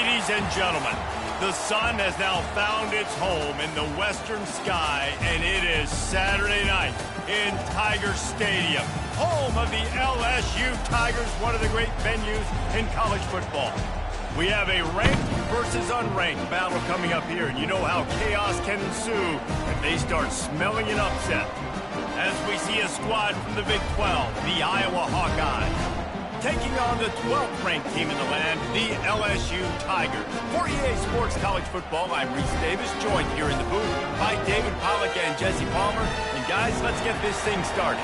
Ladies and gentlemen, the sun has now found its home in the western sky, and it is Saturday night in Tiger Stadium, home of the LSU Tigers, one of the great venues in college football. We have a ranked versus unranked battle coming up here, and you know how chaos can ensue if they start smelling an upset. As we see a squad from the Big 12, the Iowa Hawkeyes, taking on the 12th ranked team in the land, the LSU Tigers. For EA Sports College Football, I'm Reese Davis, joined here in the booth by David Pollack and Jesse Palmer. And guys, let's get this thing started.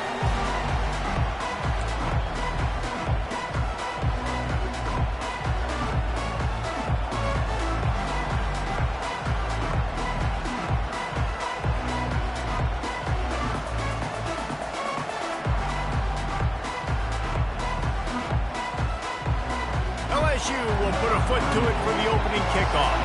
LSU will put a foot to it for the opening kickoff.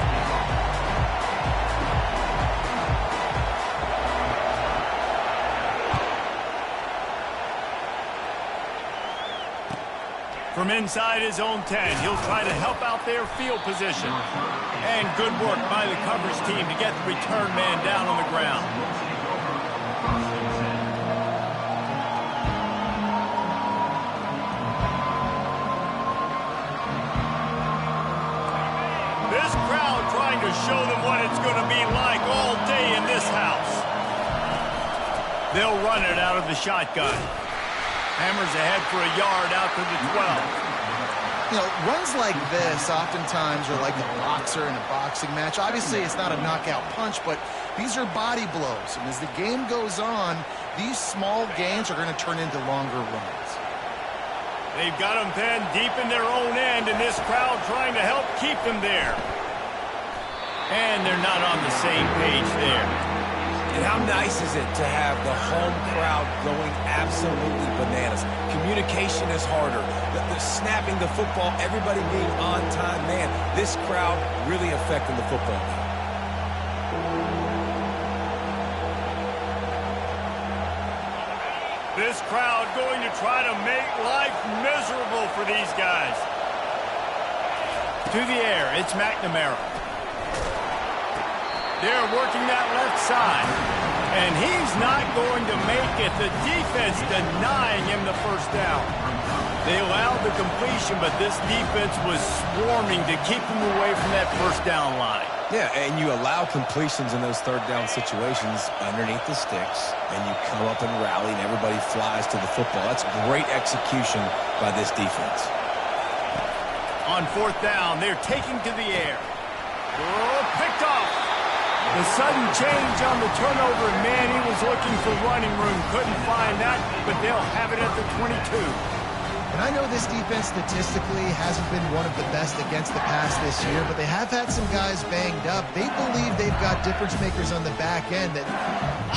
From inside his own 10, he'll try to help out their field position. And good work by the coverage team to get the return man down on the ground. This crowd trying to show them what it's going to be like all day in this house. They'll run it out of the shotgun. Hammers ahead for a yard out to the 12. You know, runs like this oftentimes are like a boxer in a boxing match. Obviously, it's not a knockout punch, but these are body blows. And as the game goes on, these small gains are going to turn into longer runs. They've got them pinned deep in their own end, and this crowd trying to help keep them there. And they're not on the same page there. And how nice is it to have the home crowd going absolutely bananas? Communication is harder. The snapping the football, everybody being on time. Man, this crowd really affecting the football game. This crowd going to try to make life miserable for these guys. To the air, it's McNamara. They're working that left side. And he's not going to make it. The defense denying him the first down. They allowed the completion, but this defense was swarming to keep him away from that first down line. Yeah, and you allow completions in those third down situations underneath the sticks, and you come up and rally, and everybody flies to the football. That's great execution by this defense. On fourth down, they're taking to the air. Oh, picked off. The sudden change on the turnover, and man, he was looking for running room. Couldn't find that, but they'll have it at the 22. And I know this defense statistically hasn't been one of the best against the pass this year, but they have had some guys banged up. They believe they've got difference makers on the back end that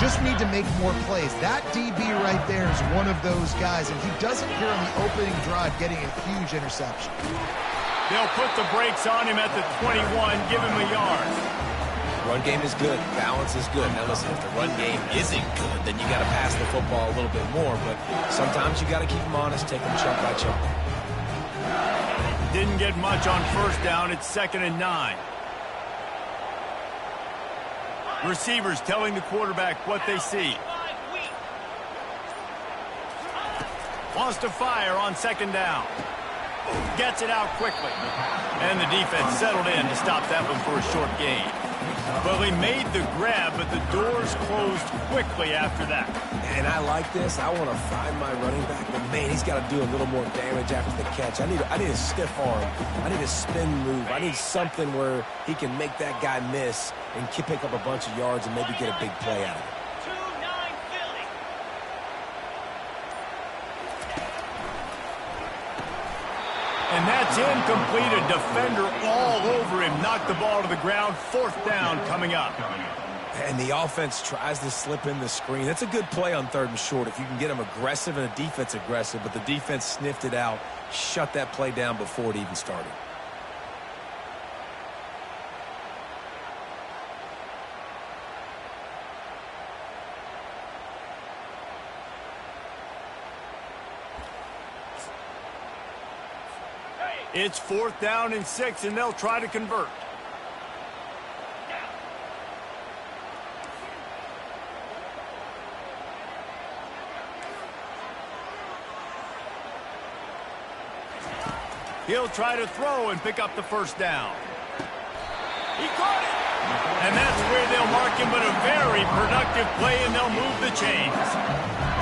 just need to make more plays. That DB right there is one of those guys, and he does it here on the opening drive, getting a huge interception. They'll put the brakes on him at the 21, give him a yard. Run game is good. Balance is good. Now, listen, if the run game isn't good, then you got to pass the football a little bit more. But sometimes you got to keep them honest, take them chunk by chunk. Didn't get much on first down. It's 2nd and 9. Receivers telling the quarterback what they see. Wants to fire on 2nd down. Gets it out quickly. And the defense settled in to stop that one for a short gain. Well, he made the grab, but the doors closed quickly after that. And I like this. I want to find my running back, but man, he's got to do a little more damage after the catch. I need a stiff arm. I need a spin move. I need something where he can make that guy miss and pick up a bunch of yards and maybe get a big play out of it. And that's incomplete. A defender all over him. Knocked the ball to the ground. 4th down coming up. And the offense tries to slip in the screen. That's a good play on 3rd and short if you can get them aggressive and the defense aggressive. But the defense sniffed it out, shut that play down before it even started. It's 4th down and 6, and they'll try to convert. He'll try to throw and pick up the 1st down. He caught it! And that's where they'll mark him, but a very productive play, and they'll move the chains.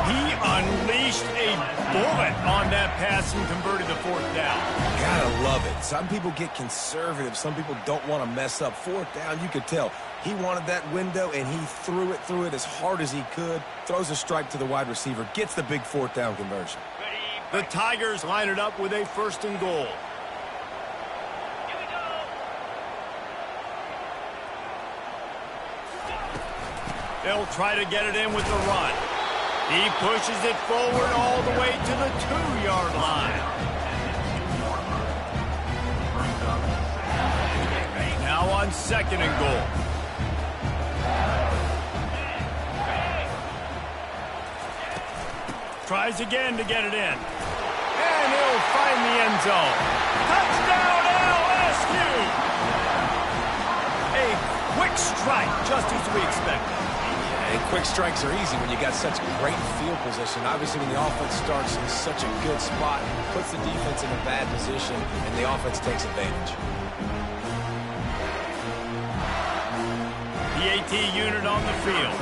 He unleashed a bullet on that pass and converted the 4th down. Gotta love it. Some people get conservative. Some people don't want to mess up. 4th down, you could tell. He wanted that window, and he threw it as hard as he could. Throws a strike to the wide receiver. Gets the big 4th down conversion. The Tigers line it up with a 1st and goal. They'll try to get it in with the run. He pushes it forward all the way to the 2-yard line. Now on 2nd and goal. Tries again to get it in. And he'll find the end zone. Touchdown LSU! A quick strike, just as we expected. And quick strikes are easy when you got such great field position. Obviously, when the offense starts in such a good spot, puts the defense in a bad position, and the offense takes advantage. The AT unit on the field.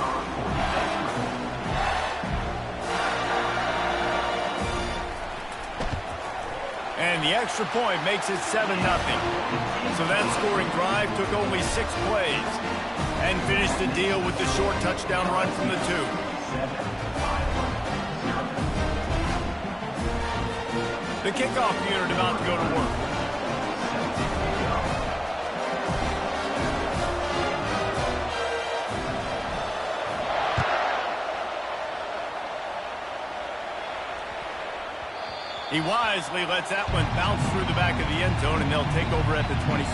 And the extra point makes it 7-0. So that scoring drive took only 6 plays and finished the deal with the short touchdown run from the 2. The kickoff unit about to go to work. He wisely lets that one bounce through the back of the end zone, and they'll take over at the 25.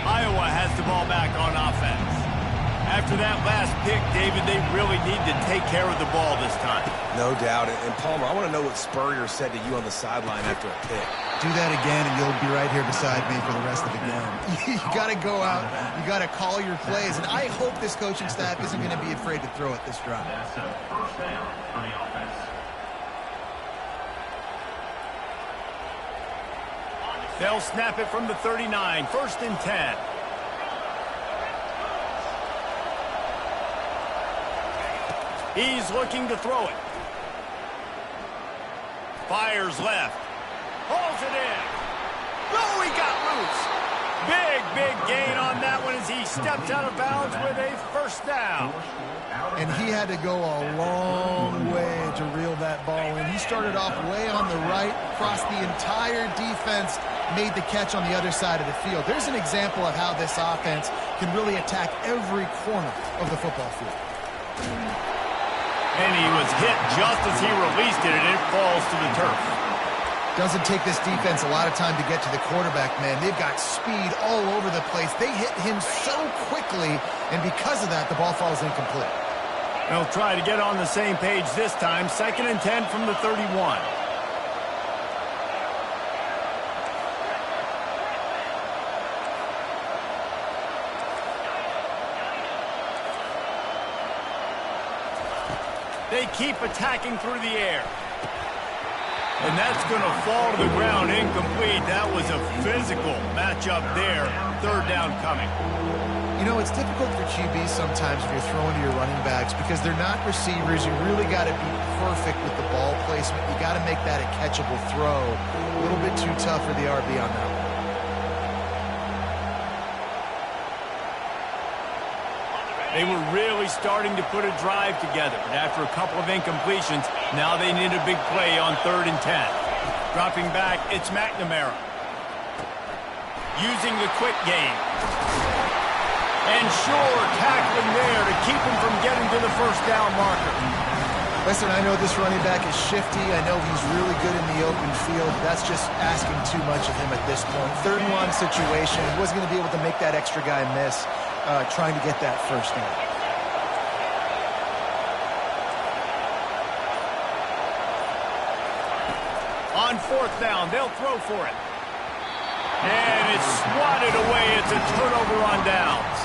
Iowa has the ball back on offense. After that last pick, David, they really need to take care of the ball this time. No doubt. And Palmer, I want to know what Spurrier said to you on the sideline after a pick. Do that again, and you'll be right here beside me for the rest of the game. You got to go out. You got to call your plays. And I hope this coaching staff isn't going to be afraid to throw it this drive. They'll snap it from the 39. 1st and 10. He's looking to throw it. Fires left. Pulls it in. Oh, he got loose. Big gain on that one as he stepped out of bounds with a 1st down. And he had to go a long way to reel that ball in. He started off way on the right, crossed the entire defense, made the catch on the other side of the field. There's an example of how this offense can really attack every corner of the football field. And he was hit just as he released it, and it falls to the turf. Doesn't take this defense a lot of time to get to the quarterback, man. They've got speed all over the place. They hit him so quickly, and because of that, the ball falls incomplete. They'll try to get on the same page this time. 2nd and 10 from the 31. They keep attacking through the air. And that's going to fall to the ground incomplete. That was a physical matchup there. 3rd down coming. You know, it's difficult for QBs sometimes if you're throwing to your running backs because they're not receivers. You really got to be perfect with the ball placement. You got to make that a catchable throw. A little bit too tough for the RB on that one. They were really starting to put a drive together, but after a couple of incompletions, now they need a big play on 3rd and 10. Dropping back, it's McNamara. Using the quick game. And sure tackling there to keep him from getting to the 1st down marker. Listen, I know this running back is shifty. I know he's really good in the open field. That's just asking too much of him at this point. 3rd and 1 situation. He wasn't going to be able to make that extra guy miss trying to get that first down. On 4th down, they'll throw for it. And it's swatted away. It's a turnover on downs.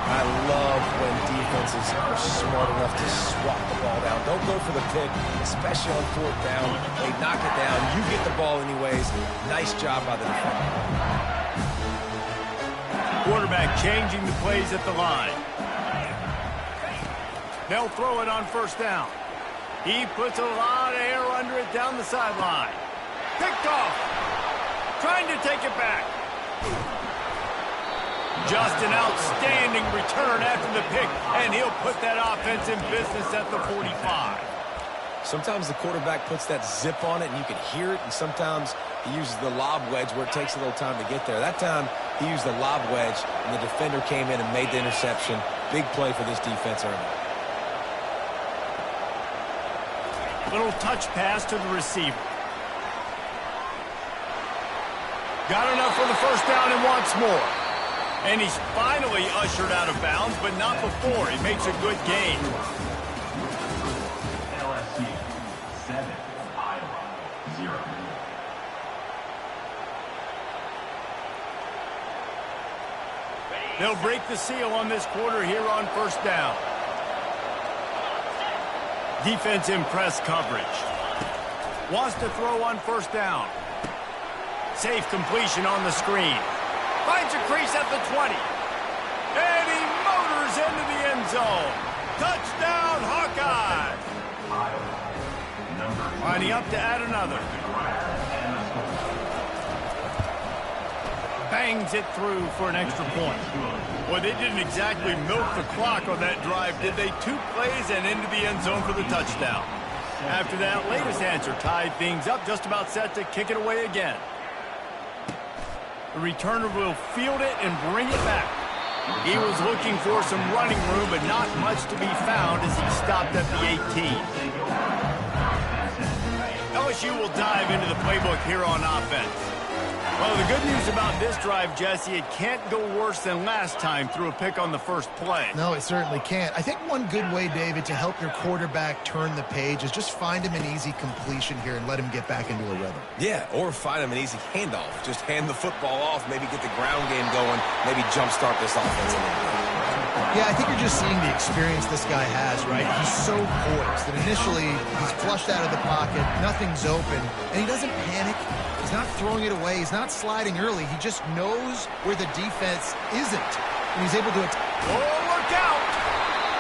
I love when defenses are smart enough to swat the ball down. Don't go for the pick, especially on 4th down. They knock it down. You get the ball anyways. Nice job by the defender. Quarterback changing the plays at the line. They'll throw it on 1st down. He puts a lot of air under it down the sideline. Picked off. Trying to take it back. Just an outstanding return after the pick, and he'll put that offense in business at the 45. Sometimes the quarterback puts that zip on it, and you can hear it, and sometimes he uses the lob wedge where it takes a little time to get there. That time, he used the lob wedge, and the defender came in and made the interception. Big play for this defense early. Little touch pass to the receiver. Got enough for the 1st down and wants more. And he's finally ushered out of bounds, but not before. He makes a good gain. LSU 7, Iowa 0. They'll break the seal on this quarter here on 1st down. Defense in press coverage. Wants to throw on 1st down. Safe completion on the screen. Finds a crease at the 20. And he motors into the end zone. Touchdown, Hawkeyes. Lining up to add another. Bangs it through for an extra point. Well, they didn't exactly milk the clock on that drive, did they? 2 plays and into the end zone for the touchdown. After that latest answer tied things up, just about set to kick it away again. The returner will field it and bring it back. He was looking for some running room, but not much to be found as he stopped at the 18. LSU will dive into the playbook here on offense. Well, the good news about this drive, Jesse, it can't go worse than last time through a pick on the first play. No, it certainly can't. I think one good way, David, to help your quarterback turn the page is just find him an easy completion here and let him get back into a rhythm. Yeah, or find him an easy handoff. Just hand the football off, maybe get the ground game going, maybe jumpstart this offense a little bit. Yeah, I think you're just seeing the experience this guy has, right? He's so poised that initially he's flushed out of the pocket, nothing's open, and he doesn't panic. He's not throwing it away. He's not sliding early. He just knows where the defense isn't, and he's able to attack. Oh, look out!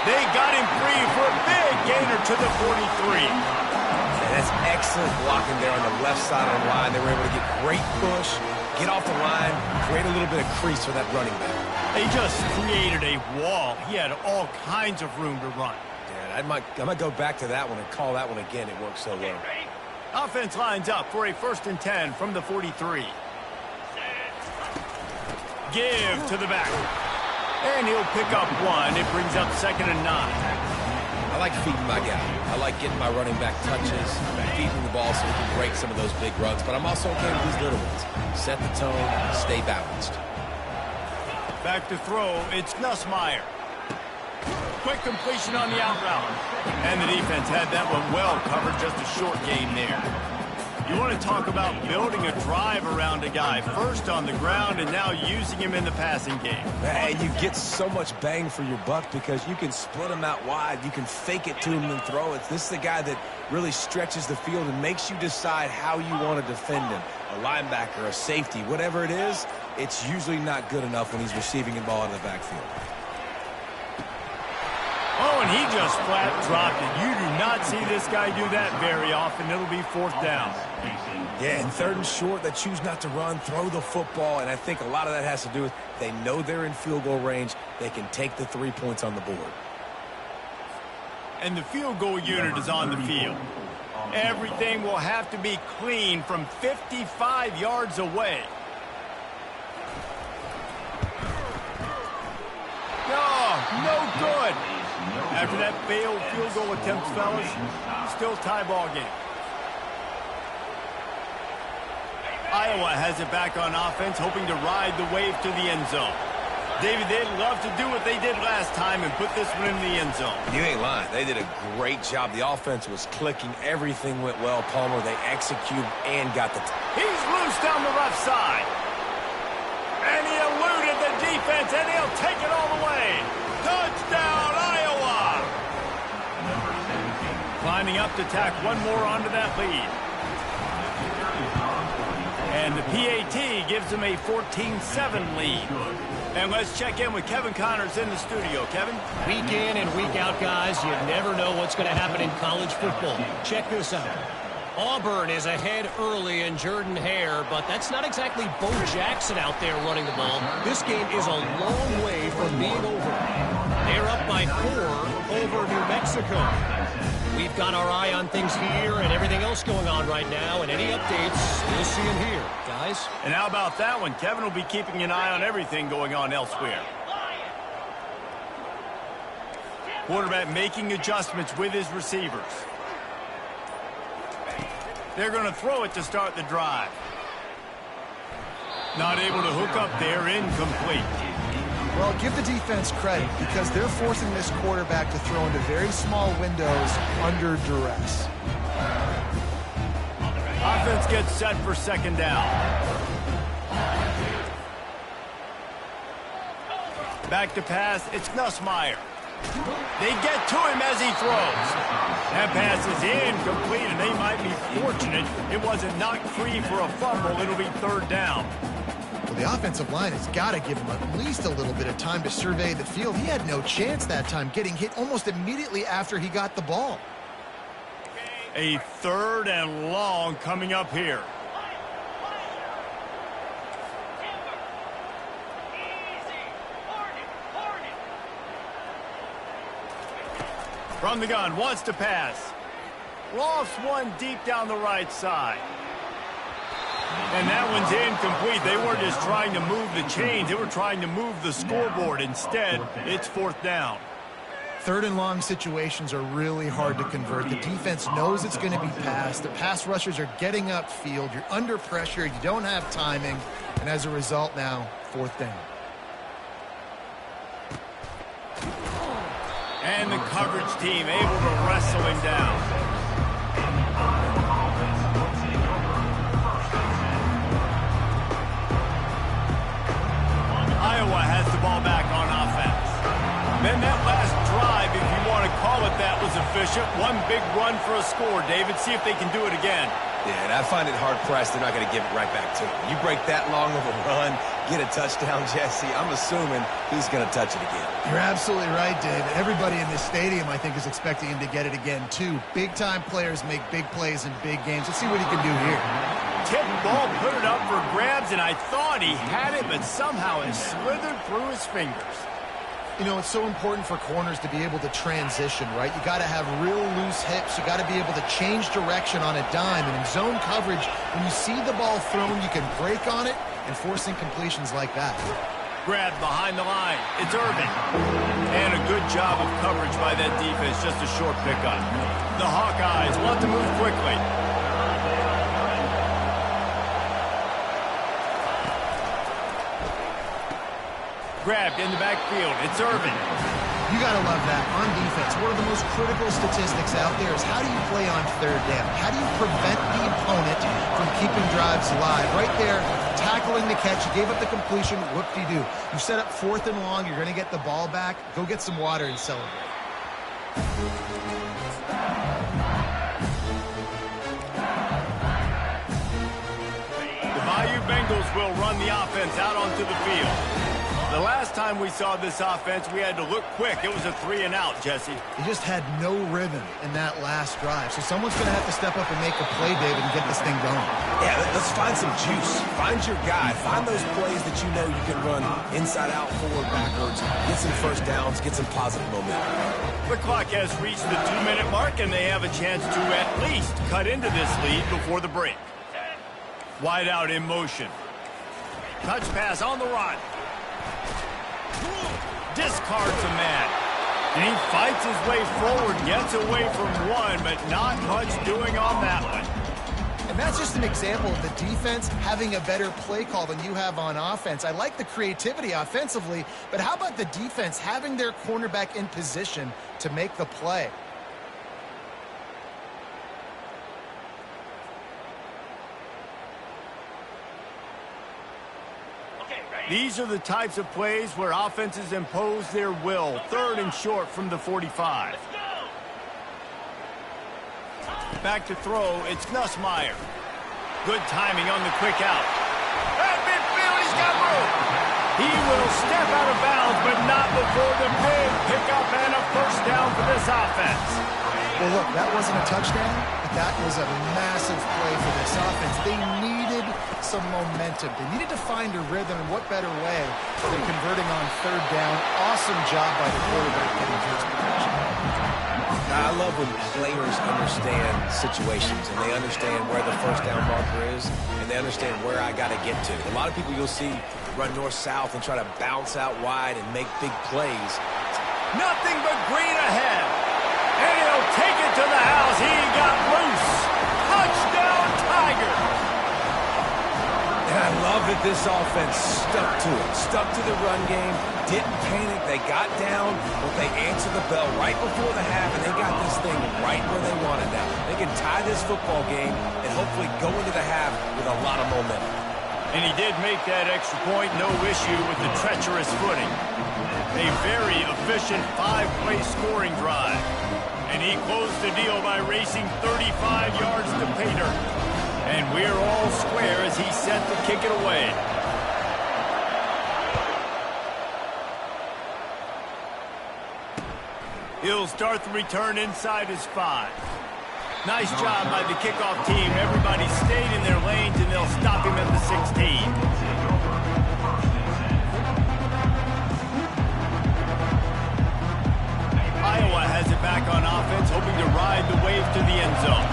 They got him free for a big gainer to the 43. Yeah, that's excellent blocking there on the left side of the line. They were able to get great push, get off the line, create a little bit of crease for that running back. They just created a wall. He had all kinds of room to run. Yeah, I might go back to that one and call that one again. It worked so well. Offense lines up for a 1st and 10 from the 43. Give to the back. And he'll pick up 1. It brings up 2nd and 9. I like feeding my guy. I like getting my running back touches, feeding the ball so we can break some of those big runs. But I'm also okay with these little ones. Set the tone, stay balanced. Back to throw, it's Nussmeier. Quick completion on the out route. And the defense had that one well covered, just a short gain there. You want to talk about building a drive around a guy. First on the ground and now using him in the passing game. And you get so much bang for your buck because you can split him out wide. You can fake it to him and throw it. This is the guy that really stretches the field and makes you decide how you want to defend him. A linebacker, a safety, whatever it is, it's usually not good enough when he's receiving the ball out of the backfield. Oh, and he just flat dropped it. You do not see this guy do that very often. It'll be 4th down. Yeah, and 3rd and short, they choose not to run, throw the football, and I think a lot of that has to do with they know they're in field goal range. They can take the 3 points on the board. And the field goal unit is on the field. Everything will have to be clean from 55 yards away. No, no good. After that failed field goal attempt, fellas, still tie ball game. Iowa has it back on offense, hoping to ride the wave to the end zone. David, they'd love to do what they did last time and put this one in the end zone. You ain't lying. They did a great job. The offense was clicking. Everything went well, Palmer. They executed and got the... He's loose down the left side. And he eluded the defense, and he'll take it all the way. Touchdown, Iowa! Climbing up to tack one more onto that lead. And the PAT gives them a 14-7 lead. And let's check in with Kevin Connors in the studio. Kevin? Week in and week out, guys, you never know what's going to happen in college football. Check this out. Auburn is ahead early in Jordan-Hare, but that's not exactly Bo Jackson out there running the ball. This game is a long way from being over. They're up by 4 over New Mexico. We've got our eye on things here and everything else going on right now, and any updates, we'll see them here, guys. And how about that one? Kevin will be keeping an eye on everything going on elsewhere. Quarterback making adjustments with his receivers. They're going to throw it to start the drive. Not able to hook up there, incomplete. Well, give the defense credit because they're forcing this quarterback to throw into very small windows under duress. Offense gets set for second down. Back to pass, it's Nussmeier. They get to him as he throws. That pass is incomplete, and they might be fortunate it wasn't knocked free for a fumble. It'll be third down. Well, the offensive line has got to give him at least a little bit of time to survey the field. He had no chance that time, getting hit almost immediately after he got the ball. A third and long coming up here. From the gun, wants to pass. Lofts one deep down the right side. And that one's incomplete. They weren't just trying to move the chains. They were trying to move the scoreboard. Instead, it's fourth down. Third and long situations are really hard to convert. The defense knows it's going to be passed. The pass rushers are getting upfield. You're under pressure. You don't have timing. And as a result now, fourth down. And the coverage team able to wrestle him down. Iowa has the ball back on offense. Then that last drive, if you want to call it that, was efficient. One big run for a score, David. See if they can do it again. Yeah, and I find it hard-pressed they're not going to give it right back to him. You break that long of a run, get a touchdown, Jesse, I'm assuming he's going to touch it again. You're absolutely right, Dave. Everybody in this stadium, I think, is expecting him to get it again, too. Big-time players make big plays in big games. Let's see what he can do here. Tip ball, put it up for grabs, and I thought he had it, but somehow it slithered through his fingers. You know, it's so important for corners to be able to transition, right? You got to have real loose hips. You got to be able to change direction on a dime. And in zone coverage, when you see the ball thrown, you can break on it and force incompletions like that. Grab behind the line. It's Irvin. And a good job of coverage by that defense. Just a short pickup. The Hawkeyes want to move quickly. Grabbed in the backfield. It's Irvin. You got to love that. On defense, one of the most critical statistics out there is how do you play on third down? How do you prevent the opponent from keeping drives alive? Right there, tackling the catch. You gave up the completion. Whoop-de-doo. You set up fourth and long. You're going to get the ball back. Go get some water and celebrate. The Bayou Bengals will run the offense out onto the field. The last time we saw this offense, we had to look quick. It was a 3-and-out, Jesse. He just had no rhythm in that last drive. So someone's going to have to step up and make a play, David, and get this thing going. Yeah, let's find some juice. Find your guy. Find those plays that you know you can run inside out, forward, backwards. Get some first downs. Get some positive momentum. The clock has reached the 2-minute mark, and they have a chance to at least cut into this lead before the break. Wide out in motion. Touch pass on the run. Discards a man. And he fights his way forward, gets away from one, but not much doing on that one. And that's just an example of the defense having a better play call than you have on offense. I like the creativity offensively, but how about the defense having their cornerback in position to make the play? These are the types of plays where offenses impose their will. 3rd and short from the 45. Back to throw, it's Nussmeier. Good timing on the quick out. At midfield, he's got room. He will step out of bounds, but not before the big pickup and a first down for this offense. Well, look, that wasn't a touchdown, but that was a massive play for this offense. They needed some momentum. They needed to find a rhythm, and what better way than converting on 3rd down. Awesome job by the quarterback getting to his position. I love when players understand situations and they understand where the first down marker is and they understand where I got to get to. A lot of people you'll see run north-south and try to bounce out wide and make big plays. Nothing but green ahead. And he'll take it to the house. He got loose. Touchdown, Tiger. And I love that this offense stuck to it. Stuck to the run game. Didn't panic. They got down, but they answered the bell right before the half, and they got this thing right where they want it now. They can tie this football game and hopefully go into the half with a lot of momentum. And he did make that extra point. No issue with the treacherous footing. A very efficient 5-play scoring drive. And he closed the deal by racing 35 yards to pay dirt. And we're all square as he set to kick it away. He'll start the return inside his 5. Nice job by the kickoff team. Everybody stayed in their lanes, and they'll stop him at the 16. Iowa has it back on offense, hoping to ride the wave to the end zone.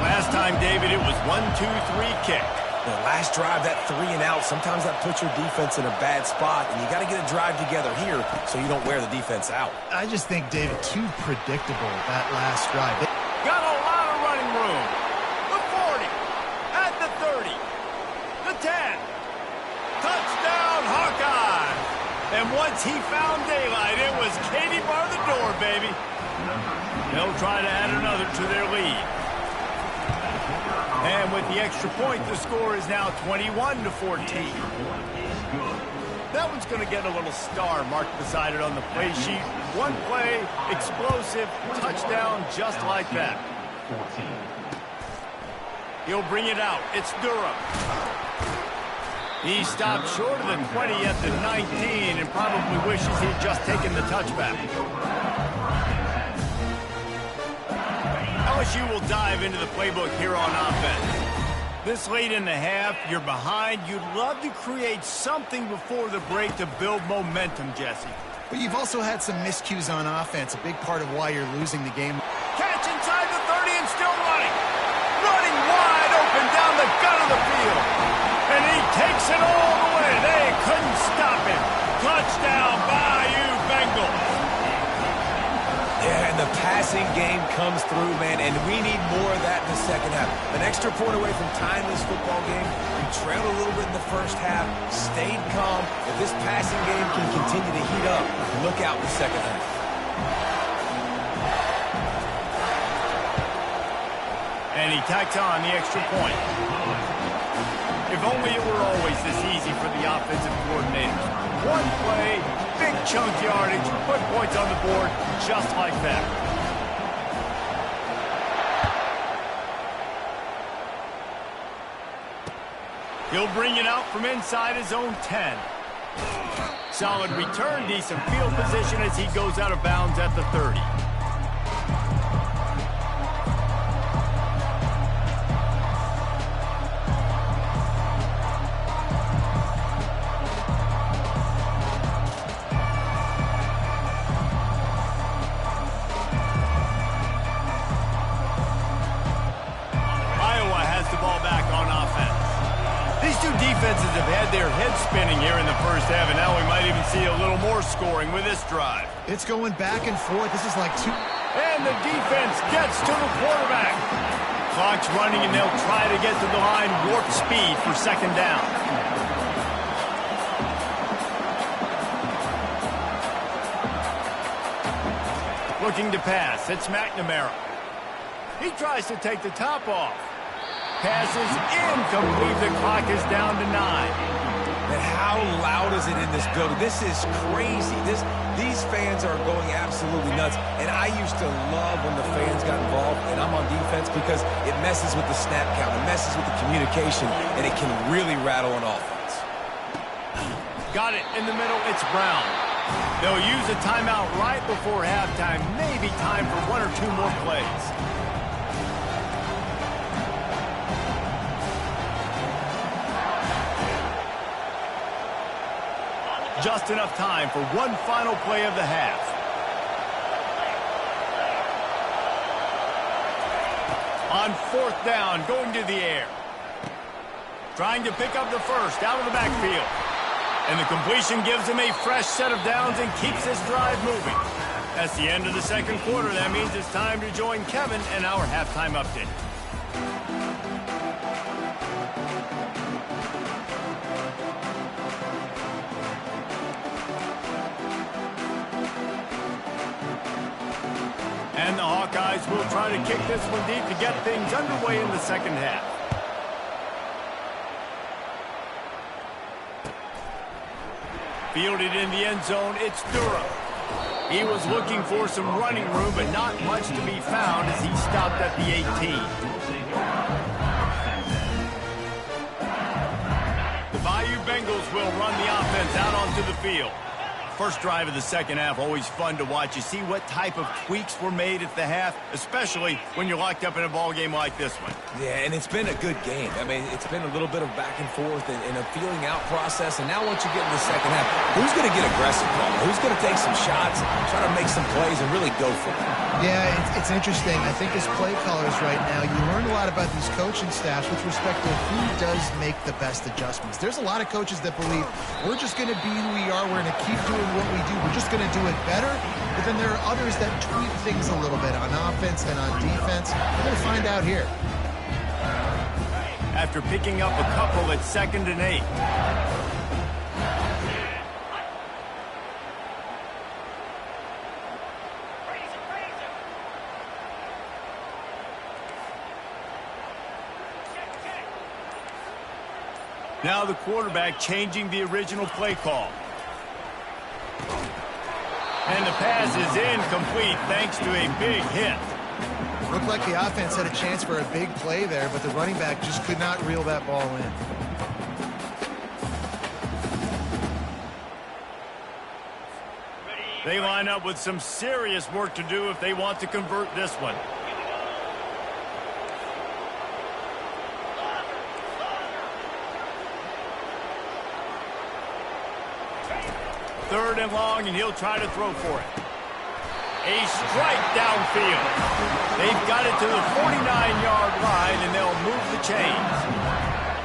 Last time, David, it was 1-2-3 kick. The last drive, that 3 and out, sometimes that puts your defense in a bad spot, and you got to get a drive together here so you don't wear the defense out. I just think, David, too predictable that last drive. Got a lot of running room. The 40, at the 30, the 10. Touchdown, Hawkeye. And once he found daylight, it was Katie bar the door, baby. They'll try to add another to their lead. And with the extra point, the score is now 21-14. That one's going to get a little star marked beside it on the play sheet. One play, explosive, touchdown, just like that. He'll bring it out. It's Durham. He stopped short of the 20 at the 19 and probably wishes he'd just taken the touchback. LSU will dive into the playbook here on offense. This late in the half, you're behind. You'd love to create something before the break to build momentum, Jesse. But you've also had some miscues on offense, a big part of why you're losing the game. Catch inside the 30 and still running. Running wide open down the gut of the field. And he takes it all the way. They couldn't stop him. Touchdown, Bayou Bengals. Yeah, and the passing game comes through, man, and we need more of that in the second half. An extra point away from tying this football game. We trailed a little bit in the first half, stayed calm. If this passing game can continue to heat up, look out in the second half. And he tacks on the extra point. If only it were always this easy for the offensive coordinators. One play, big chunk yardage, put points on the board just like that. He'll bring it out from inside his own 10. Solid return, decent field position as he goes out of bounds at the 30. defenses have had their heads spinning here in the first half, and now we might even see a little more scoring with this drive. It's going back and forth. This is like two. And the defense gets to the quarterback. Clock's running, and they'll try to get to the line warp speed for second down. Looking to pass. It's McNamara. He tries to take the top off. Passes incomplete. The clock is down to 9. And how loud is it in this building? This is crazy. These fans are going absolutely nuts. And I used to love when the fans got involved, and I'm on defense because it messes with the snap count. It messes with the communication, and it can really rattle an offense. Got it in the middle. It's Brown. They'll use a timeout right before halftime. Maybe time for 1 or 2 more plays. Just enough time for one final play of the half. On 4th down, going to the air. Trying to pick up the first out of the backfield. And the completion gives him a fresh set of downs and keeps this drive moving. That's the end of the second quarter. That means it's time to join Kevin and our halftime update. And the Hawkeyes will try to kick this one deep to get things underway in the second half. Fielded in the end zone, it's Durham. He was looking for some running room, but not much to be found as he stopped at the 18. The Bayou Bengals will run the offense out onto the field. First drive of the second half, always fun to watch. You see what type of tweaks were made at the half, especially when you're locked up in a ball game like this one. Yeah, and it's been a good game. I mean, it's been a little bit of back and forth and a feeling out process. And now once you get in the second half, who's going to get aggressive, Paul? Who's going to take some shots, try to make some plays, and really go for it? Yeah, it's interesting. I think as play callers right now, you learn a lot about these coaching staffs with respect to who does make the best adjustments. There's a lot of coaches that believe we're just going to be who we are. We're going to keep doing what we do. We're just going to do it better. But then there are others that tweak things a little bit on offense and on defense. We're going to find out here. After picking up a couple at 2nd and 8. Now the quarterback changing the original play call. And the pass is incomplete thanks to a big hit. Looked like the offense had a chance for a big play there, but the running back just could not reel that ball in. They line up with some serious work to do if they want to convert this one. Third and long, and he'll try to throw for it. A strike downfield. They've got it to the 49-yard line, and they'll move the chains.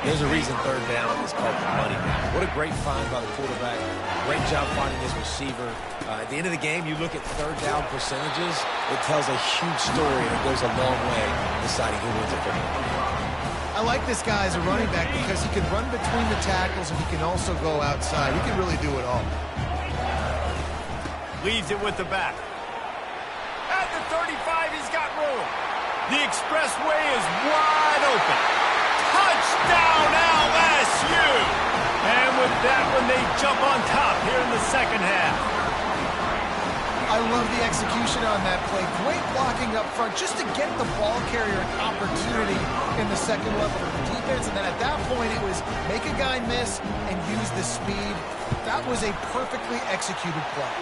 There's a reason 3rd down is called the money down. What a great find by the quarterback. Great job finding his receiver. At the end of the game, you look at 3rd down percentages. It tells a huge story, and it goes a long way deciding who wins a football. I like this guy as a running back because he can run between the tackles and he can also go outside. He can really do it all. Leaves it with the back. At the 35, he's got room. The expressway is wide open. Touchdown, LSU! And with that one, they jump on top here in the second half. I love the execution on that play. Great blocking up front just to get the ball carrier an opportunity in the second level of the defense. And then at that point, it was make a guy miss and use the speed. That was a perfectly executed play.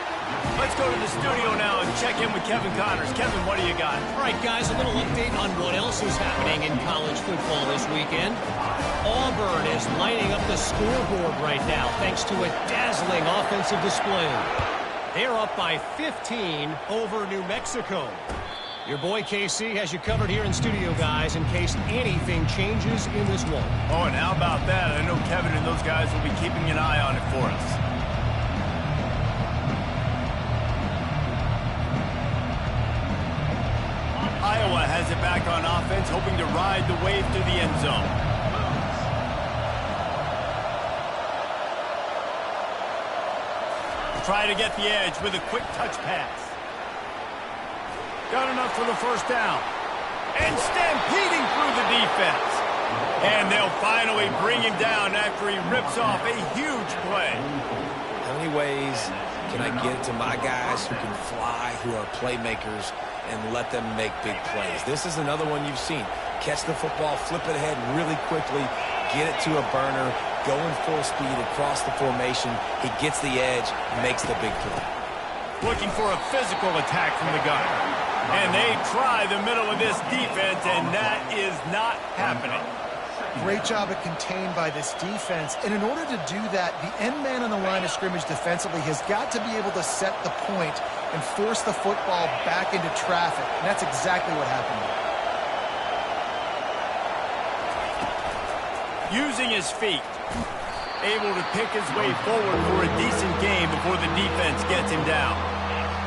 Let's go to the studio now and check in with Kevin Connors. Kevin, what do you got? All right, guys, a little update on what else is happening in college football this weekend. Auburn is lining up the scoreboard right now thanks to a dazzling offensive display. They're up by 15 over New Mexico. Your boy KC has you covered here in studio, guys, in case anything changes in this one. Oh, and how about that? I know Kevin and those guys will be keeping an eye on it for us. Iowa has it back on offense, hoping to ride the wave to the end zone. Try to get the edge with a quick touch pass. Got enough for the first down. And stampeding through the defense. And they'll finally bring him down after he rips off a huge play. How many ways can I get to my guys who can fly, who are playmakers, and let them make big plays? This is another one you've seen. Catch the football, flip it ahead really quickly, get it to a burner, going full speed across the formation. He gets the edge, makes the big play. Looking for a physical attack from the gun. And they try the middle of this defense, and that is not happening. Great job at contained by this defense. And in order to do that, the end man on the line of scrimmage defensively has got to be able to set the point and force the football back into traffic. And that's exactly what happened. Using his feet. Able to pick his way forward for a decent game before the defense gets him down.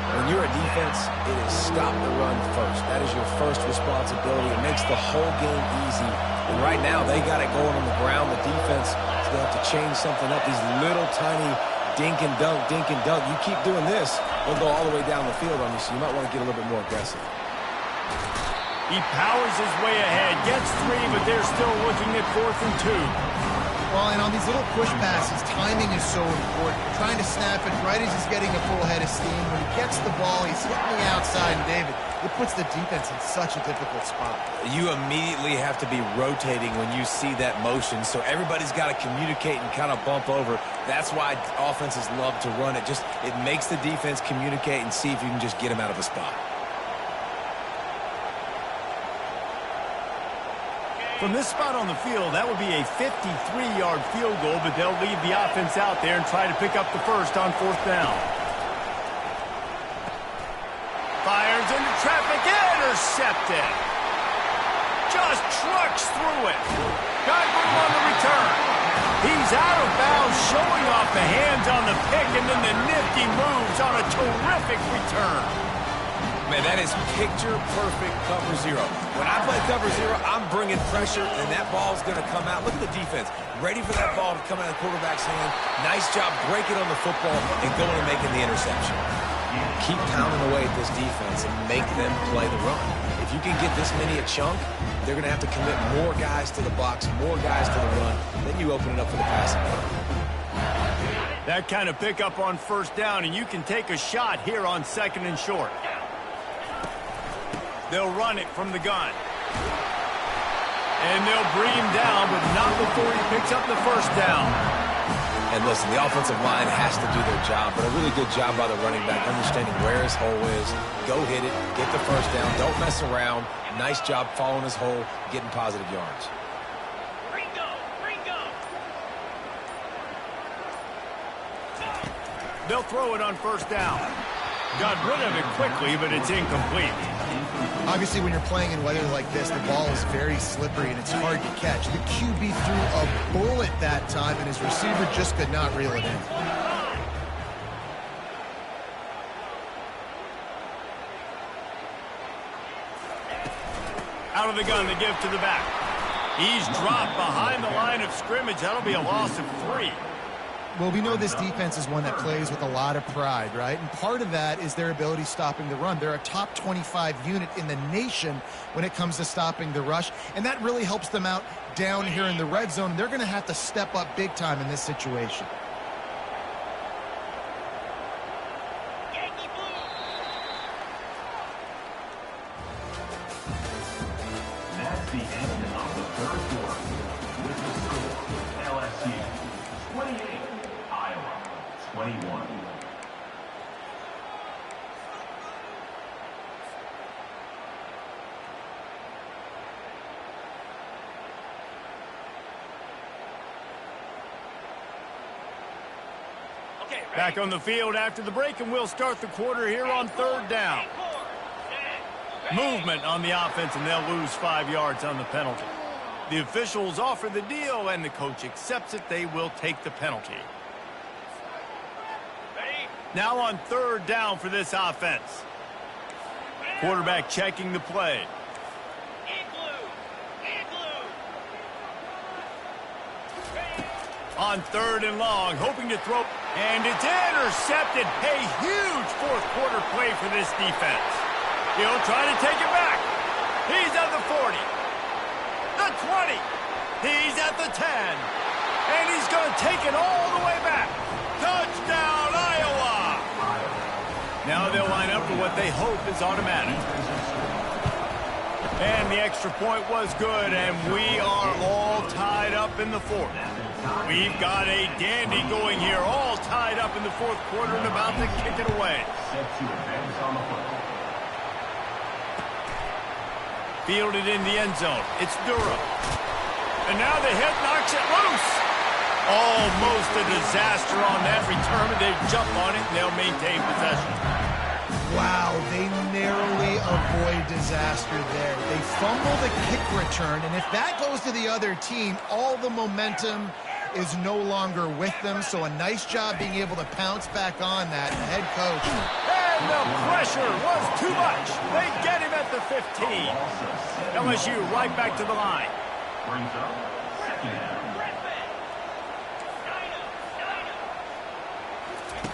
When you're a defense, it is stop the run first. That is your first responsibility. It makes the whole game easy. And right now, they got it going on the ground. The defense is going to have to change something up. These little tiny dink and dunk, dink and dunk. You keep doing this, they'll go all the way down the field on you, so you might want to get a little bit more aggressive. He powers his way ahead, gets 3, but they're still looking at 4th and 2. Well, and on these little push passes, timing is so important. Trying to snap it right as he's getting a full head of steam. When he gets the ball, he's hitting the outside, and David, it puts the defense in such a difficult spot. You immediately have to be rotating when you see that motion, so everybody's got to communicate and kind of bump over. That's why offenses love to run it. It makes the defense communicate and see if you can just get him out of a spot. From this spot on the field, that would be a 53-yard field goal, but they'll leave the offense out there and try to pick up the first on 4th down. Fires into traffic, intercepted. Just trucks through it. Got room on the return. He's out of bounds, showing off the hands on the pick, and then the nifty moves on a terrific return. Man, that is picture-perfect cover 0. When I play cover 0, I'm bringing pressure, and that ball's going to come out. Look at the defense. Ready for that ball to come out of the quarterback's hand. Nice job breaking on the football and going and making the interception. Keep pounding away at this defense and make them play the run. If you can get this many a chunk, they're going to have to commit more guys to the box, more guys to the run. Then you open it up for the passing game. That kind of pickup on 1st down, and you can take a shot here on 2nd and short. They'll run it from the gun. And they'll bring him down, but not before he picks up the 1st down. And listen, the offensive line has to do their job, but a really good job by the running back, understanding where his hole is. Go hit it, get the 1st down, don't mess around. Nice job following his hole, getting positive yards. They'll throw it on 1st down. Got rid of it quickly, but it's incomplete. Obviously, when you're playing in weather like this, the ball is very slippery and it's hard to catch. The QB threw a bullet that time, and his receiver just could not reel it in. Out of the gun to give to the back. He's dropped behind the line of scrimmage. That'll be a loss of 3. Well, we know this defense is one that plays with a lot of pride, right? And part of that is their ability stopping the run. They're a top 25 unit in the nation when it comes to stopping the rush, and that really helps them out down here in the red zone. They're going to have to step up big time in this situation. That's the end of the 3rd quarter. With the score, LSU 28, Iowa 21. Back on the field after the break, and we'll start the quarter here on 3rd down. Movement on the offense, and they'll lose 5 yards on the penalty. The officials offer the deal, and the coach accepts it. They will take the penalty. Now on 3rd down for this offense. Quarterback checking the play. On 3rd and long, hoping to throw, and it's intercepted. A huge 4th quarter play for this defense. He'll try to take it back. He's at the 40, the 20. He's at the 10, and he's going to take it all the way back. Touchdown, Iowa! Now they'll line up for what they hope is automatic. And the extra point was good, and we are all tied up in the 4th. We've got a dandy going here, all tied up in the 4th quarter and about to kick it away. Fielded in the end zone. It's Durham. And now the hit knocks it loose. Almost a disaster on that return. They jump on it, and they'll maintain possession. Wow, they narrowly avoid disaster there. They fumble the kick return, and if that goes to the other team, all the momentum is no longer with them. So a nice job being able to pounce back on that. The head coach. And the pressure was too much. They get him at the 15. LSU right back to the line.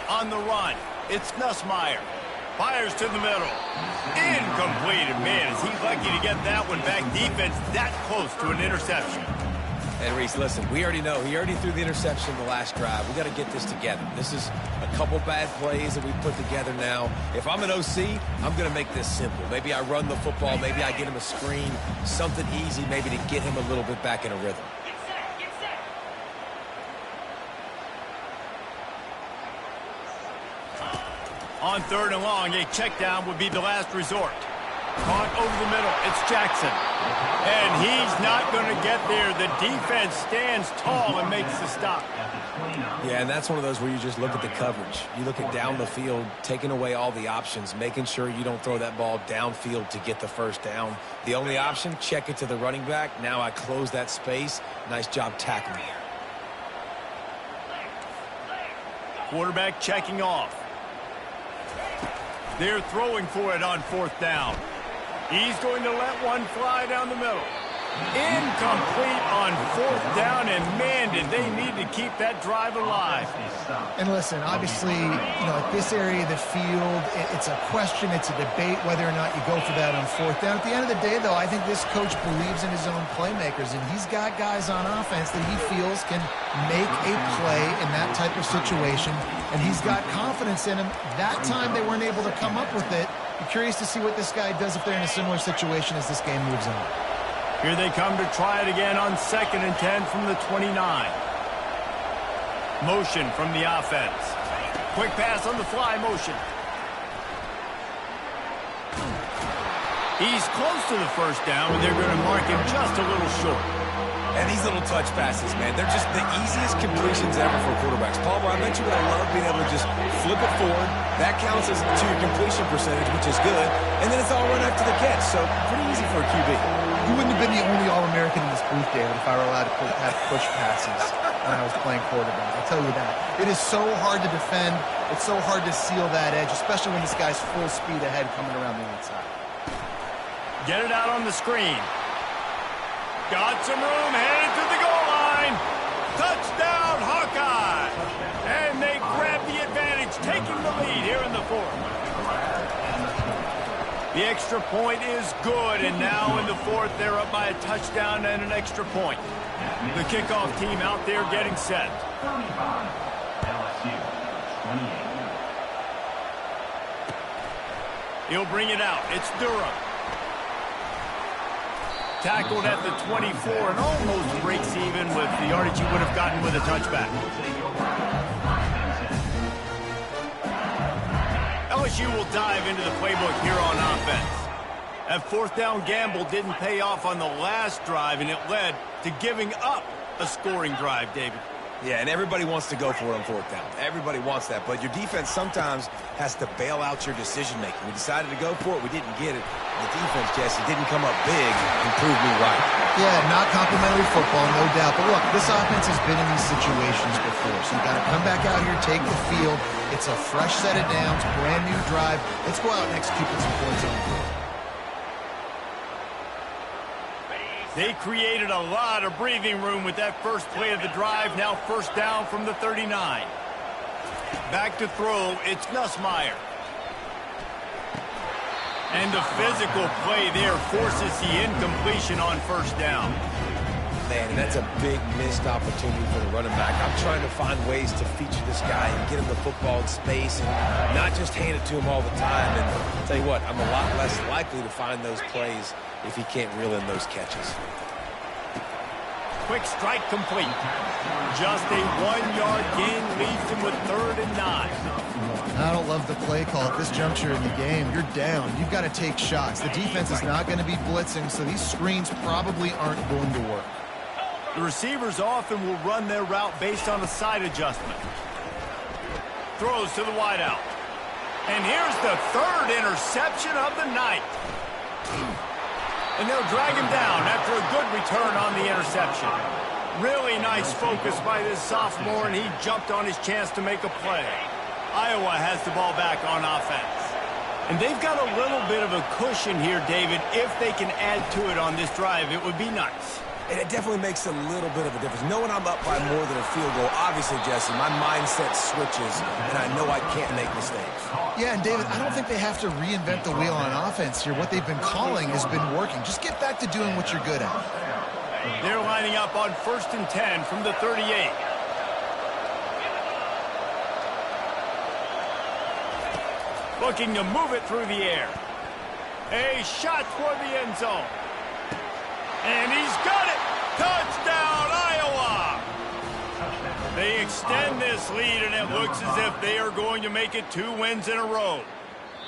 On the run, it's Nussmeier. Fires to the middle. Incomplete. And man, is he lucky to get that one back. Defense that close to an interception. And Reese, listen, we already know he already threw the interception the last drive. We got to get this together. This is a couple bad plays that we put together now. If I'm an OC, I'm going to make this simple. Maybe I run the football. Maybe I get him a screen. Something easy maybe to get him a little bit back in a rhythm. On 3rd and long, a check down would be the last resort. Caught over the middle. It's Jackson. And he's not going to get there. The defense stands tall and makes the stop. Yeah, and that's one of those where you just look at the coverage. You look at down the field, taking away all the options, making sure you don't throw that ball downfield to get the 1st down. The only option, check it to the running back. Now I close that space. Nice job tackling. Quarterback checking off. They're throwing for it on 4th down. He's going to let one fly down the middle. Incomplete on 4th down, and man, did they need to keep that drive alive. And listen, obviously, at this area of the field, it's a question, it's a debate whether or not you go for that on 4th down. At the end of the day, though, I think this coach believes in his own playmakers, and he's got guys on offense that he feels can make a play in that type of situation, and he's got confidence in him. That time they weren't able to come up with it. I'm curious to see what this guy does if they're in a similar situation as this game moves on. Here they come to try it again on 2nd and 10 from the 29. Motion from the offense. Quick pass on the fly motion. He's close to the 1st down, and they're going to mark him just a little short. And these little touch passes, man, they're just the easiest completions ever for quarterbacks. Palmer, I mentioned that I love being able to just flip it forward. That counts as to your completion percentage, which is good. And then it's all run after the catch, so pretty easy for a QB. You wouldn't have been the only All-American in this booth, David, if I were allowed to have push passes when I was playing quarterback. I'll tell you that. It is so hard to defend. It's so hard to seal that edge, especially when this guy's full speed ahead coming around the outside. Get it out on the screen. Got some room, headed to the goal line. Touchdown, Hawkeye. And they grab the advantage, taking the lead here in the 4th. The extra point is good, and now in the 4th, they're up by a touchdown and an extra point. The kickoff team out there getting set. He'll bring it out. It's Durham. Tackled at the 24 and almost breaks even with the yardage he would have gotten with a touchback. LSU will dive into the playbook here on offense. That 4th down gamble didn't pay off on the last drive, and it led to giving up a scoring drive, David. Yeah, and everybody wants to go for it on 4th down. Everybody wants that, but your defense sometimes has to bail out your decision-making. We decided to go for it. We didn't get it. The defense, Jesse, didn't come up big and prove me right. Yeah, not complimentary football, no doubt. But look, this offense has been in these situations before, so you got to come back out here, take the field. It's a fresh set of downs, brand new drive. Let's go out and execute with some points on the board. They created a lot of breathing room with that first play of the drive. Now first down from the 39. Back to throw, it's Nussmeier. And the physical play there forces the incompletion on first down. Man, that's a big missed opportunity for the running back. I'm trying to find ways to feature this guy and get him the football in space and not just hand it to him all the time. And I'll tell you what, I'm a lot less likely to find those plays if he can't reel in those catches. Quick strike complete. Just a 1-yard gain leaves him with 3rd and 9. I don't love the play call at this juncture in the game. You're down. You've got to take shots. The defense is not going to be blitzing, so these screens probably aren't going to work. The receivers often will run their route based on a side adjustment. Throws to the wideout. And here's the 3rd interception of the night. And they'll drag him down after a good return on the interception. Really nice focus by this sophomore, and he jumped on his chance to make a play. Iowa has the ball back on offense. And they've got a little bit of a cushion here, David. If they can add to it on this drive, it would be nice. And it definitely makes a little bit of a difference. Knowing I'm up by more than a field goal, obviously, Jesse, my mindset switches, and I know I can't make mistakes. Yeah, and David, I don't think they have to reinvent the wheel on offense here. What they've been calling has been working. Just get back to doing what you're good at. They're lining up on 1st and 10 from the 38. Looking to move it through the air. A shot toward the end zone. And he's got it! Touchdown, Iowa! They extend this lead, and it looks as if they are going to make it 2 wins in a row.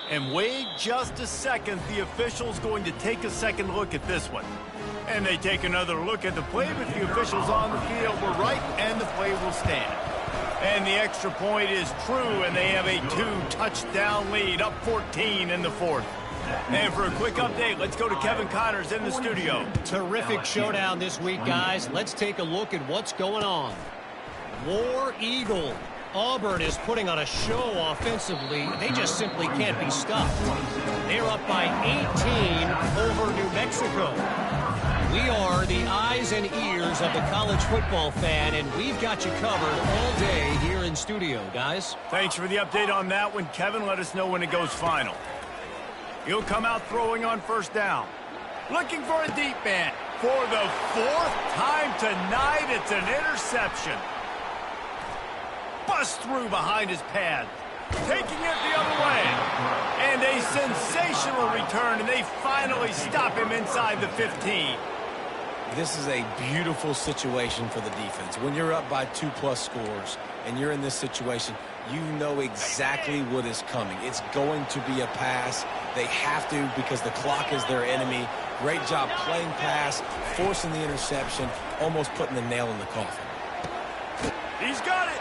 And wait just a second. The official's going to take a second look at this one. And they take another look at the play, but the officials on the field were right, and the play will stand. And the extra point is true, and they have a 2-touchdown lead, up 14 in the 4th. And for a quick update, let's go to Kevin Connors in the studio. Terrific showdown this week, guys. Let's take a look at what's going on. War Eagle. Auburn is putting on a show offensively. They just simply can't be stopped. They're up by 18 over New Mexico. We are the eyes and ears of the college football fan, and we've got you covered all day here in studio, guys. Thanks for the update on that one, Kevin. Let us know when it goes final. He'll come out throwing on first down. Looking for a deep man. For the 4th time tonight, it's an interception. Bust through behind his pad. Taking it the other way. And a sensational return, and they finally stop him inside the 15. This is a beautiful situation for the defense. When you're up by 2+ scores and you're in this situation, you know exactly what is coming. It's going to be a pass. They have to because the clock is their enemy. Great job playing pass, forcing the interception, almost putting the nail in the coffin. He's got it.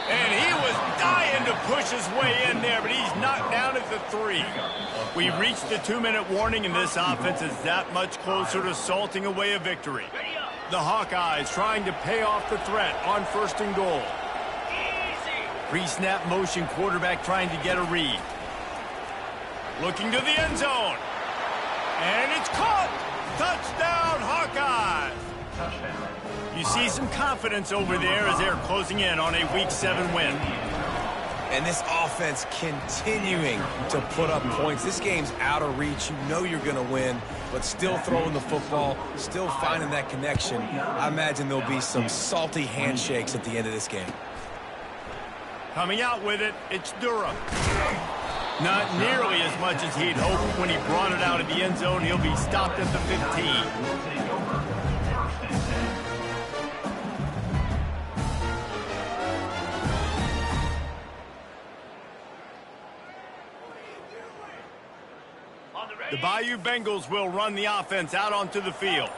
And he was dying to push his way in there, but he's knocked down at the 3. We reached the 2-minute warning, and this offense is that much closer to salting away a victory. The Hawkeyes trying to pay off the threat on 1st and goal. Pre-snap motion, quarterback trying to get a read. Looking to the end zone. And it's caught! Touchdown, Hawkeyes! You see some confidence over there as they're closing in on a Week 7 win. And this offense continuing to put up points. This game's out of reach. You know you're going to win, but still throwing the football, still finding that connection. I imagine there'll be some salty handshakes at the end of this game. Coming out with it, it's Durham. Not nearly as much as he'd hoped when he brought it out of the end zone. He'll be stopped at the 15. The Bayou Bengals will run the offense out onto the field.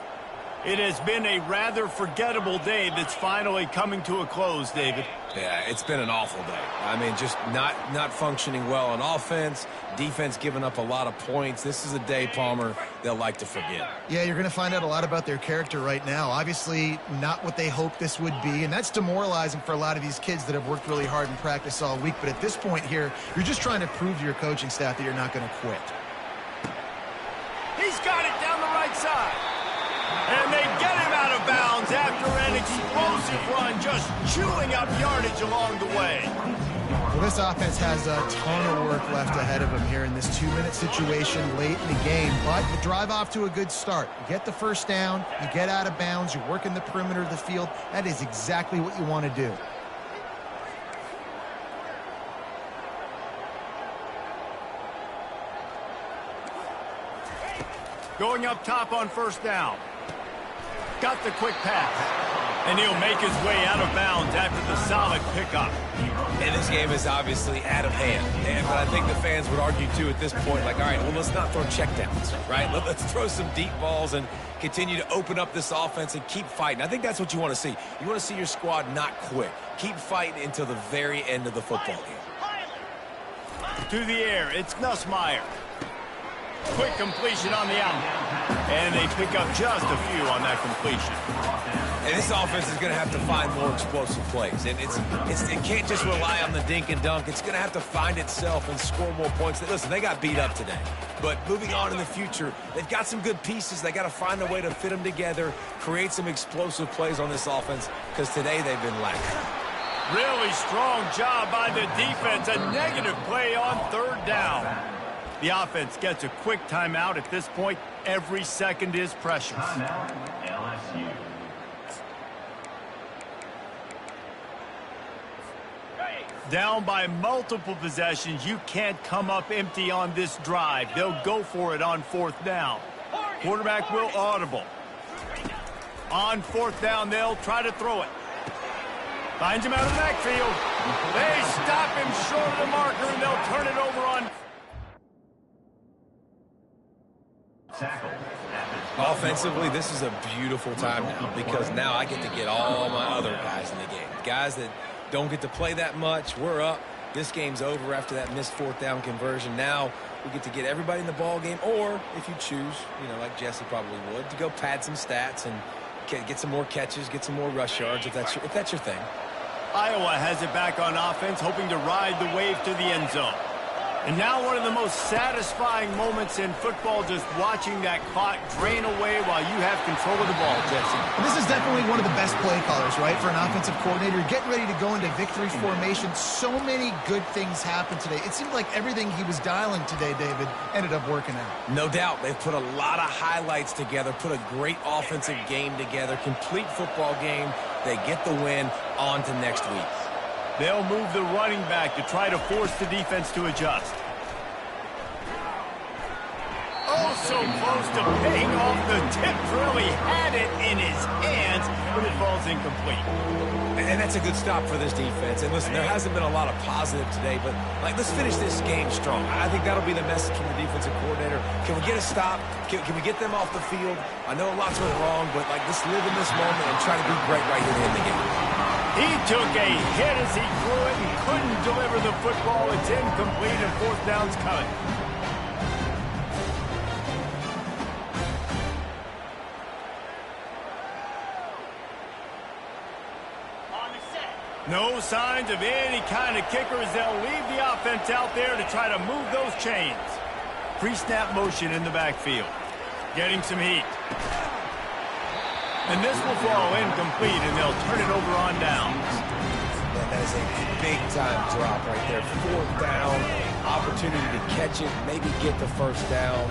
It has been a rather forgettable day that's finally coming to a close, David. Yeah, it's been an awful day. I mean, just not functioning well on offense, defense giving up a lot of points. This is a day, Palmer, they'll like to forget. Yeah, you're going to find out a lot about their character right now. Obviously, not what they hoped this would be, and that's demoralizing for a lot of these kids that have worked really hard in practice all week. But at this point here, you're just trying to prove to your coaching staff that you're not going to quit. He's got it down the right side. And they get him out of bounds after an explosive run, just chewing up yardage along the way. Well, this offense has a ton of work left ahead of them here in this 2-minute situation late in the game. But you drive off to a good start. You get the first down, you get out of bounds, you work in the perimeter of the field. That is exactly what you want to do. Going up top on first down. Got the quick pass. And he'll make his way out of bounds after the solid pickup. And this game is obviously out of hand. But I think the fans would argue, too, at this point, like, all right, well, let's not throw checkdowns, right? Let's throw some deep balls and continue to open up this offense and keep fighting. I think that's what you want to see. You want to see your squad not quit. Keep fighting until the very end of the football game. To the air, it's Nussmeier. Quick completion on the out. And they pick up just a few on that completion. And this offense is going to have to find more explosive plays. And it can't just rely on the dink and dunk. It's going to have to find itself and score more points. Listen, they got beat up today. But moving on in the future, they've got some good pieces. They got to find a way to fit them together, create some explosive plays on this offense, because today they've been lacking. Really strong job by the defense. A negative play on third down. The offense gets a quick timeout. At this point, every second is precious. Timeout, LSU. Down by multiple possessions, you can't come up empty on this drive. They'll go for it on fourth down. Quarterback will audible. On fourth down, they'll try to throw it. Finds him out of the backfield. They stop him short of the marker, and they'll turn it over on. Offensively, this is a beautiful time now, because now I get to get all my other guys in the game. Guys that don't get to play that much. We're up. This game's over after that missed fourth down conversion. Now we get to get everybody in the ball game, or if you choose, like Jesse probably would, to go pad some stats and get some more catches, get some more rush yards if that's your thing. Iowa has it back on offense, hoping to ride the wave to the end zone. And now one of the most satisfying moments in football, just watching that clock drain away while you have control of the ball, Jesse. This is definitely one of the best play callers, right, for an offensive coordinator. Getting ready to go into victory formation. So many good things happened today. It seemed like everything he was dialing today, David, ended up working out. No doubt. They've put a lot of highlights together, put a great offensive game together, complete football game. They get the win. On to next week. They'll move the running back to try to force the defense to adjust. Oh, so close to paying off the tip. Really had it in his hands, but it falls incomplete. And that's a good stop for this defense. And listen, there hasn't been a lot of positive today, but let's finish this game strong. I think that'll be the message from the defensive coordinator. Can we get a stop? Can we get them off the field? I know lots went wrong, but let's live in this moment and try to be great right here in the game. He took a hit as he threw it and couldn't deliver the football. It's incomplete, and fourth down's coming. No signs of any kind of kicker as they'll leave the offense out there to try to move those chains. Pre-snap motion in the backfield. Getting some heat. And this will fall incomplete, and they'll turn it over on downs. That is a big-time drop right there. Fourth down, opportunity to catch it, maybe get the first down.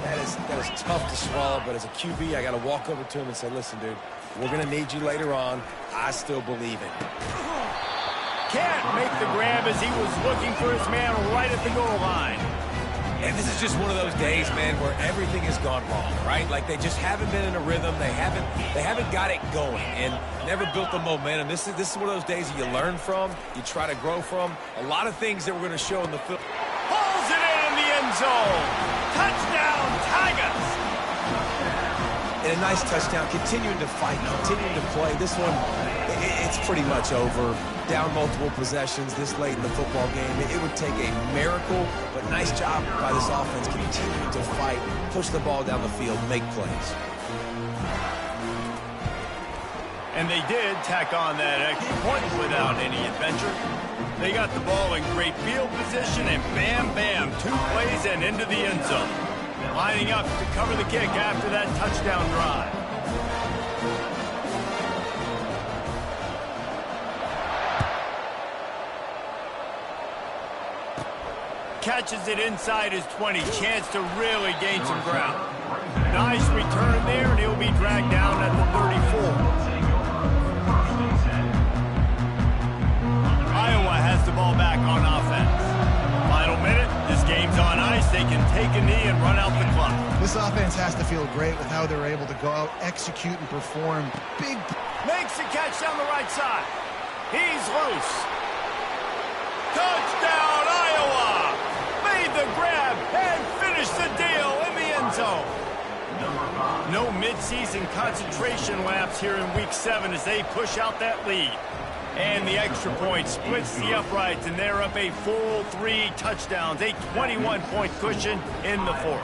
That is tough to swallow, but as a QB, I got to walk over to him and say, listen, dude, we're going to need you later on. I still believe it. Can't make the grab as he was looking for his man right at the goal line. And this is just one of those days, man, where everything has gone wrong, right? Like they just haven't been in a rhythm. They haven't got it going and never built the momentum. This is one of those days that you learn from, you try to grow from. A lot of things that we're going to show in the film. Pulls it in the end zone. Touchdown, Tigers. And man, nice touchdown. Continuing to fight, continuing to play. This one, it's pretty much over. Down multiple possessions this late in the football game. It would take a miracle, but nice job by this offense continuing to fight, push the ball down the field, make plays. And they did tack on that extra point without any adventure. They got the ball in great field position, and bam, bam, 2 plays and into the end zone. Lining up to cover the kick after that touchdown drive. Catches it inside his 20. Chance to really gain some ground. Nice return there, and he'll be dragged down at the 34. Iowa has the ball back on offense. Final minute. This game's on ice. They can take a knee and run out the clock. This offense has to feel great with how they're able to go out, execute, and perform. Big. Makes the catch down the right side. He's loose. Touchdown, Iowa! Made the grab and finished the deal in the end zone. No midseason concentration laps here in Week 7 as they push out that lead. And the extra point splits the uprights, and they're up a full 3 touchdowns, a 21-point cushion in the 4th.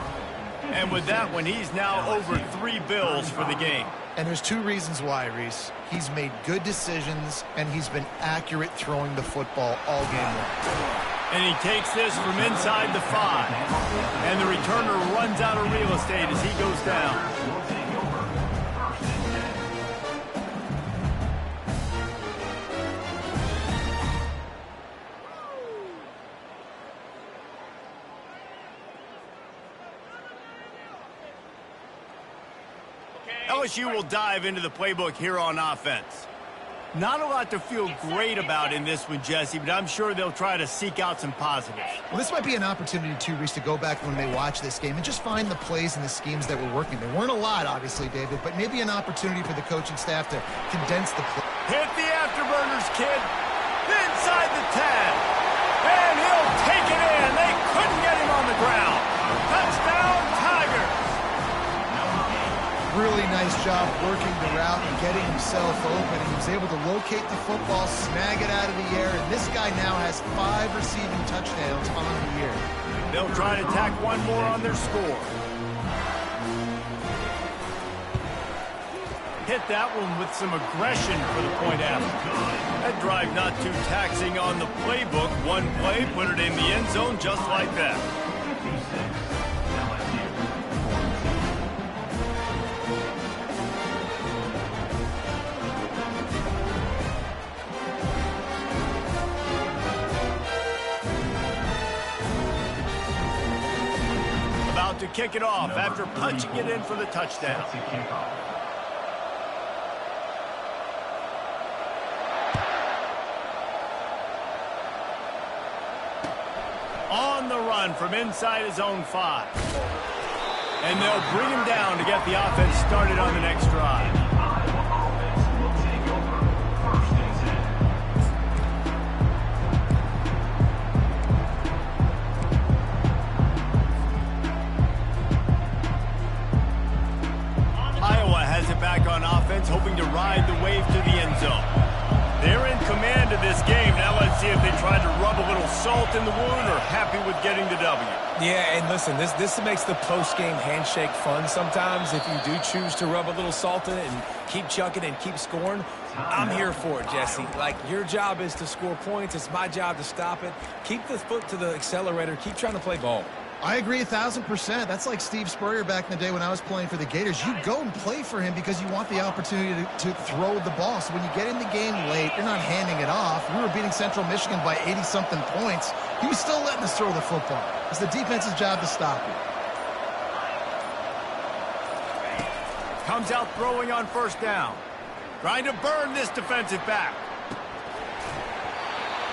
And with that one, he's now over 3 bills for the game. And there's 2 reasons why, Reese. He's made good decisions, and he's been accurate throwing the football all game long. And he takes this from inside the 5. And the returner runs out of real estate as he goes down. LSU will dive into the playbook here on offense. Not a lot to feel great about in this one, Jesse, but I'm sure they'll try to seek out some positives. Well, this might be an opportunity, too, Reese, to go back when they watch this game and just find the plays and the schemes that were working. There weren't a lot, obviously, David, but maybe an opportunity for the coaching staff to condense the play. Hit the afterburners, kid. Inside the 10. And he'll take it in. They couldn't get him on the ground. Touchdown, Tigers. Really nice job working the route and getting himself open. He was able to locate the football, snag it out of the air, and this guy now has 5 receiving touchdowns on the year. They'll try to tack one more on their score. Hit that one with some aggression for the point after. That drive not too taxing on the playbook. One play, put it in the end zone just like that. About to kick it off after punching it in for the touchdown. On the run from inside his own 5. And they'll bring him down to get the offense started on the next drive. Iowa has it back on offense, hoping to ride the wave to the end zone. They're in command of this game. Now let's see if they try to rub a little salt in the wound or happy with getting the W. Yeah, and listen, this makes the post-game handshake fun sometimes. If you do choose to rub a little salt in it and keep chucking and keep scoring, I'm here for it, Jesse. Like, your job is to score points. It's my job to stop it. Keep the foot to the accelerator. Keep trying to play ball. I agree 1,000%. That's like Steve Spurrier back in the day when I was playing for the Gators. You go and play for him because you want the opportunity to throw the ball. So when you get in the game late, you're not handing it off. We were beating Central Michigan by 80-something points. He was still letting us throw the football. It's the defense's job to stop it. Comes out throwing on first down. Trying to burn this defensive back.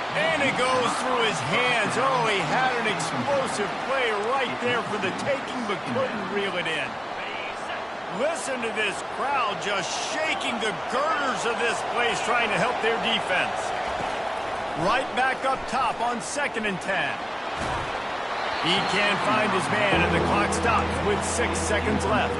And it goes through his hands. Oh, he had an explosive play right there for the taking, but couldn't reel it in. Listen to this crowd just shaking the girders of this place, trying to help their defense. Right back up top on 2nd and 10. He can't find his man, and the clock stops with 6 seconds left.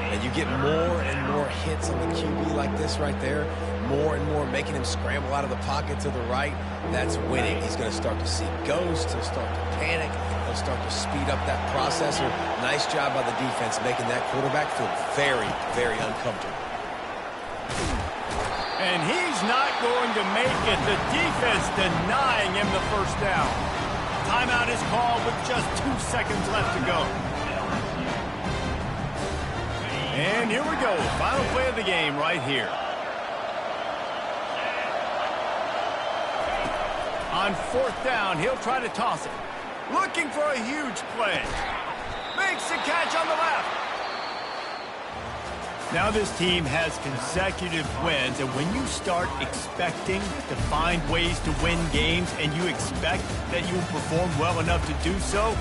And you get more and more hits on the QB like this right there, more and more making him scramble out of the pocket to the right. That's winning. He's going to start to see ghosts. He'll start to panic. He'll start to speed up that processor. Nice job by the defense making that quarterback feel very, very uncomfortable. And he's not going to make it. The defense denying him the first down. Timeout is called with just 2 seconds left to go. And here we go. Final play of the game right here. On 4th down, he'll try to toss it. Looking for a huge play. Makes the catch on the left. Now this team has consecutive wins, and when you start expecting to find ways to win games and you expect that you will perform well enough to do so,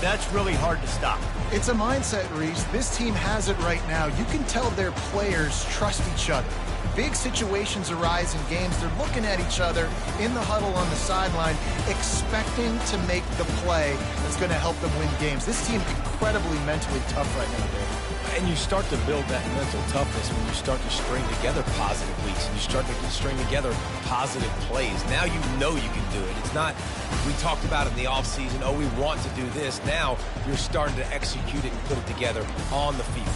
that's really hard to stop. It's a mindset, Reese. This team has it right now. You can tell their players trust each other. Big situations arise in games. They're looking at each other in the huddle on the sideline, expecting to make the play that's going to help them win games. This team incredibly mentally tough right now, Dave. And you start to build that mental toughness when you start to string together positive weeks and you start to string together positive plays. Now you know you can do it. It's not, we talked about it in the offseason, oh, we want to do this. Now you're starting to execute it and put it together on the field.